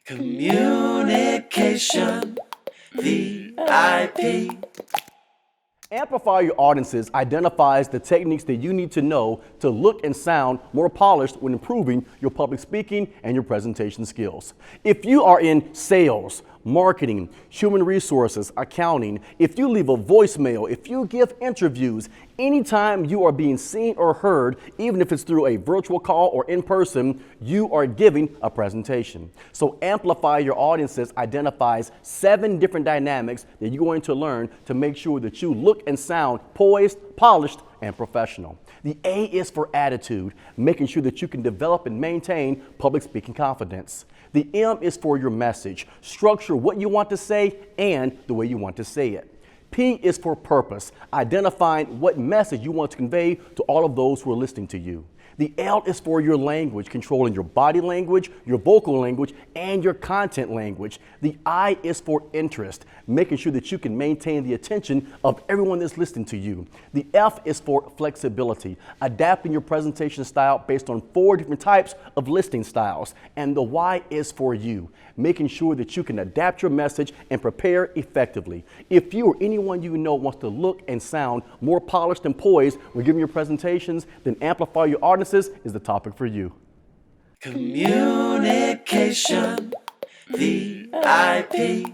Communication, VIP. Amplify your audiences identifies the techniques that you need to know to look and sound more polished when improving your public speaking and your presentation skills. If you are in sales, marketing, human resources, accounting, if you leave a voicemail, if you give interviews, anytime you are being seen or heard, even if it's through a virtual call or in person, you are giving a presentation. So Amplify Your Audiences identifies 7 different dynamics that you're going to learn to make sure that you look and sound poised, polished, and professional. The A is for attitude, making sure that you can develop and maintain public speaking confidence. The M is for your message, structure what you want to say and the way you want to say it. P is for purpose, identifying what message you want to convey to all of those who are listening to you. The L is for your language, controlling your body language, your vocal language, and your content language. The I is for interest, making sure that you can maintain the attention of everyone that's listening to you. The F is for flexibility, adapting your presentation style based on 4 different types of listening styles. And the Y is for you, making sure that you can adapt your message and prepare effectively. If you or anyone you know wants to look and sound more polished and poised when giving your presentations, then Amplify Your Audiences is the topic for you. Communication, VIP.